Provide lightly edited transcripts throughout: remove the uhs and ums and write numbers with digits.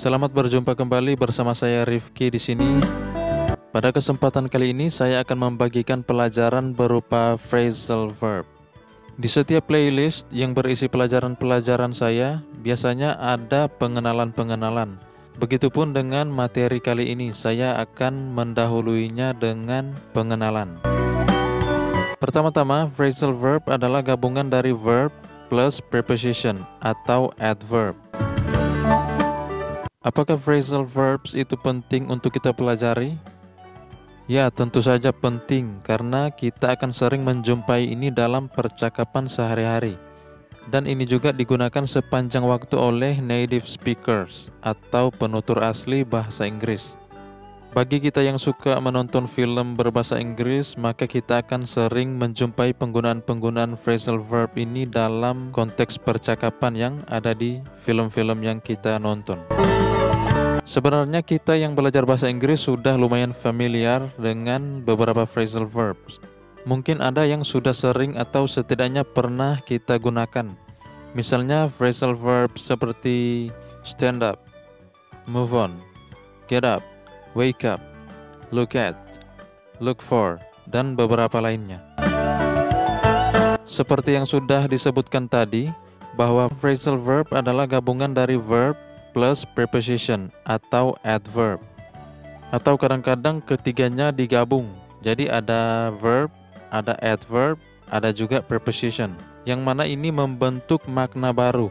Selamat berjumpa kembali bersama saya Rifki di sini. Pada kesempatan kali ini saya akan membagikan pelajaran berupa phrasal verb. Di setiap playlist yang berisi pelajaran-pelajaran saya, biasanya ada pengenalan-pengenalan. Begitupun dengan materi kali ini, saya akan mendahuluinya dengan pengenalan. Pertama-tama, phrasal verb adalah gabungan dari verb plus preposition atau adverb. Apakah phrasal verbs itu penting untuk kita pelajari? Ya, tentu saja penting karena kita akan sering menjumpai ini dalam percakapan sehari-hari. Dan ini juga digunakan sepanjang waktu oleh native speakers atau penutur asli bahasa Inggris. Bagi kita yang suka menonton film berbahasa Inggris, maka kita akan sering menjumpai penggunaan-penggunaan phrasal verb ini dalam konteks percakapan yang ada di film-film yang kita nonton. Sebenarnya kita yang belajar bahasa Inggris sudah lumayan familiar dengan beberapa phrasal verbs. Mungkin ada yang sudah sering atau setidaknya pernah kita gunakan. Misalnya phrasal verb seperti stand up, move on, get up, wake up, look at, look for, dan beberapa lainnya. Seperti yang sudah disebutkan tadi, bahwa phrasal verb adalah gabungan dari verb plus preposition atau adverb. Atau kadang-kadang ketiganya digabung. Jadi ada verb, ada adverb, ada juga preposition. Yang mana ini membentuk makna baru.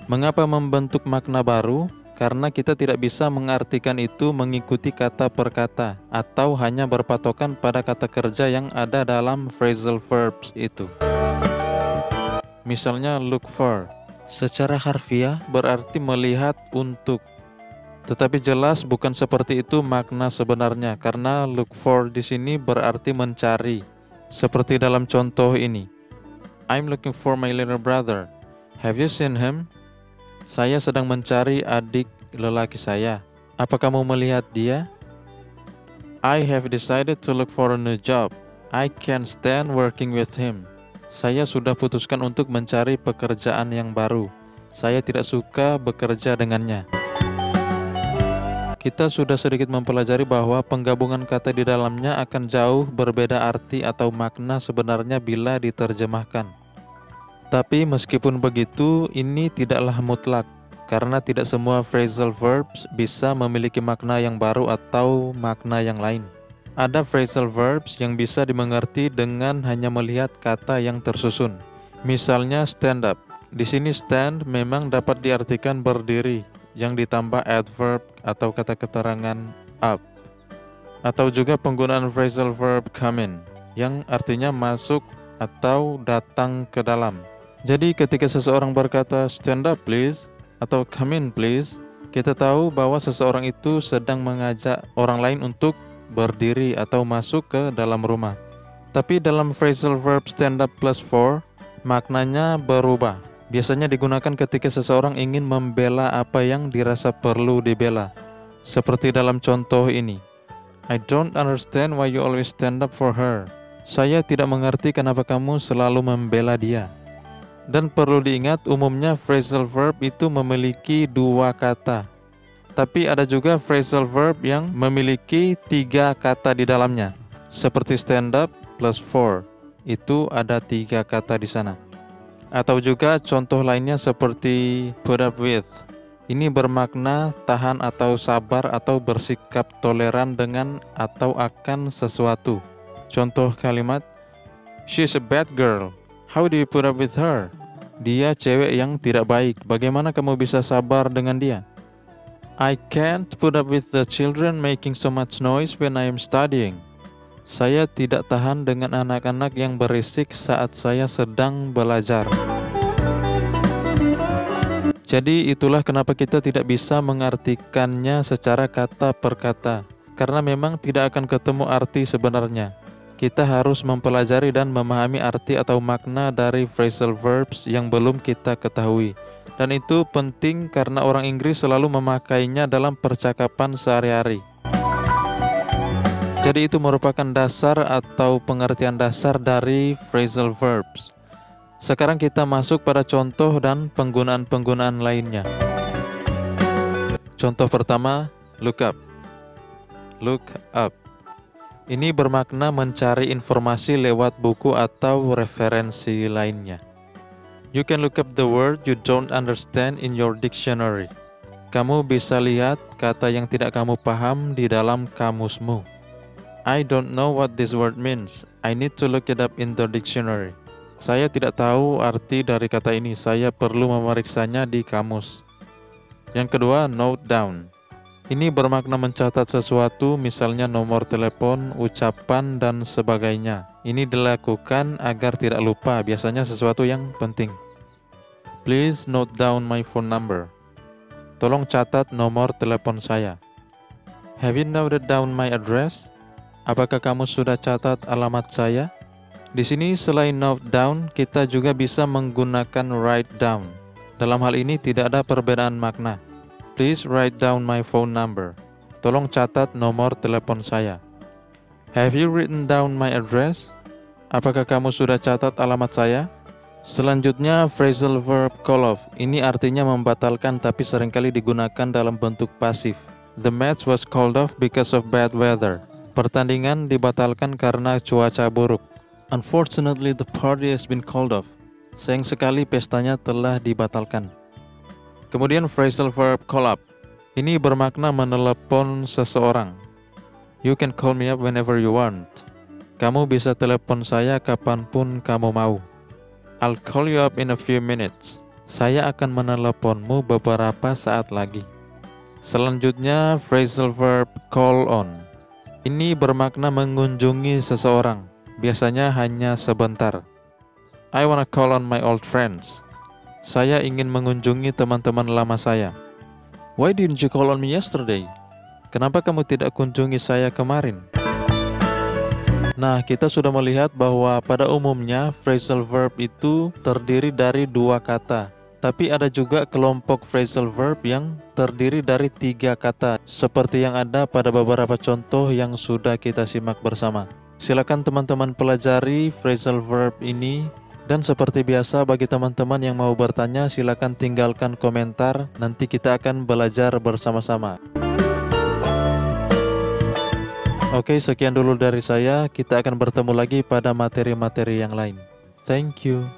Mengapa membentuk makna baru? Karena kita tidak bisa mengartikan itu mengikuti kata per kata atau hanya berpatokan pada kata kerja yang ada dalam phrasal verbs itu. Misalnya look for. Secara harfiah berarti melihat untuk. Tetapi jelas bukan seperti itu makna sebenarnya karena look for di sini berarti mencari. Seperti dalam contoh ini. I'm looking for my little brother. Have you seen him? Saya sedang mencari adik lelaki saya. Apa kamu melihat dia? I have decided to look for a new job. I can't stand working with him. Saya sudah putuskan untuk mencari pekerjaan yang baru. Saya tidak suka bekerja dengannya. Kita sudah sedikit mempelajari bahwa penggabungan kata di dalamnya akan jauh berbeda arti atau makna sebenarnya bila diterjemahkan. Tapi meskipun begitu, ini tidaklah mutlak, karena tidak semua phrasal verbs bisa memiliki makna yang baru atau makna yang lain. Ada phrasal verbs yang bisa dimengerti dengan hanya melihat kata yang tersusun. Misalnya stand up. Di sini stand memang dapat diartikan berdiri, yang ditambah adverb atau kata keterangan up. Atau juga penggunaan phrasal verb come in, yang artinya masuk atau datang ke dalam. Jadi ketika seseorang berkata stand up please atau come in please, kita tahu bahwa seseorang itu sedang mengajak orang lain untuk berdiri atau masuk ke dalam rumah. Tapi dalam phrasal verb stand up plus for, maknanya berubah. Biasanya digunakan ketika seseorang ingin membela apa yang dirasa perlu dibela. Seperti dalam contoh ini. I don't understand why you always stand up for her. Saya tidak mengerti kenapa kamu selalu membela dia. Dan perlu diingat, umumnya phrasal verb itu memiliki dua kata. Tapi ada juga phrasal verb yang memiliki tiga kata di dalamnya. Seperti stand up plus for. Itu ada tiga kata di sana. Atau juga contoh lainnya seperti put up with. Ini bermakna tahan atau sabar atau bersikap toleran dengan atau akan sesuatu. Contoh kalimat, she's a bad girl. How do you put up with her? Dia cewek yang tidak baik. Bagaimana kamu bisa sabar dengan dia? I can't put up with the children making so much noise when I am studying. Saya tidak tahan dengan anak-anak yang berisik saat saya sedang belajar. Jadi itulah kenapa kita tidak bisa mengartikannya secara kata per kata. Karena memang tidak akan ketemu arti sebenarnya. Kita harus mempelajari dan memahami arti atau makna dari phrasal verbs yang belum kita ketahui. Dan itu penting karena orang Inggris selalu memakainya dalam percakapan sehari-hari. Jadi itu merupakan dasar atau pengertian dasar dari phrasal verbs. Sekarang kita masuk pada contoh dan penggunaan-penggunaan lainnya. Contoh pertama, look up. Look up. Ini bermakna mencari informasi lewat buku atau referensi lainnya. You can look up the word you don't understand in your dictionary. Kamu bisa lihat kata yang tidak kamu paham di dalam kamusmu. I don't know what this word means. I need to look it up in the dictionary. Saya tidak tahu arti dari kata ini. Saya perlu memeriksanya di kamus. Yang kedua, note down. Ini bermakna mencatat sesuatu, misalnya nomor telepon, ucapan, dan sebagainya. Ini dilakukan agar tidak lupa, biasanya sesuatu yang penting. Please note down my phone number. Tolong catat nomor telepon saya. Have you noted down my address? Apakah kamu sudah catat alamat saya? Di sini selain note down, kita juga bisa menggunakan write down. Dalam hal ini tidak ada perbedaan makna. Please write down my phone number. Tolong catat nomor telepon saya. Have you written down my address? Apakah kamu sudah catat alamat saya? Selanjutnya, phrasal verb call off. Ini artinya membatalkan tapi seringkali digunakan dalam bentuk pasif. The match was called off because of bad weather. Pertandingan dibatalkan karena cuaca buruk. Unfortunately, the party has been called off. Sayang sekali pestanya telah dibatalkan. Kemudian phrasal verb call up. Ini bermakna menelepon seseorang. You can call me up whenever you want. Kamu bisa telepon saya kapanpun kamu mau. I'll call you up in a few minutes. Saya akan meneleponmu beberapa saat lagi. Selanjutnya phrasal verb call on. Ini bermakna mengunjungi seseorang. Biasanya hanya sebentar. I wanna call on my old friends. Saya ingin mengunjungi teman-teman lama saya. Why didn't you call on me yesterday? Kenapa kamu tidak kunjungi saya kemarin? Nah, kita sudah melihat bahwa pada umumnya phrasal verb itu terdiri dari dua kata. Tapi ada juga kelompok phrasal verb yang terdiri dari 3 kata, seperti yang ada pada beberapa contoh yang sudah kita simak bersama. Silakan teman-teman pelajari phrasal verb ini. Dan seperti biasa, bagi teman-teman yang mau bertanya, silakan tinggalkan komentar. Nanti kita akan belajar bersama-sama. Oke, sekian dulu dari saya. Kita akan bertemu lagi pada materi-materi yang lain. Thank you.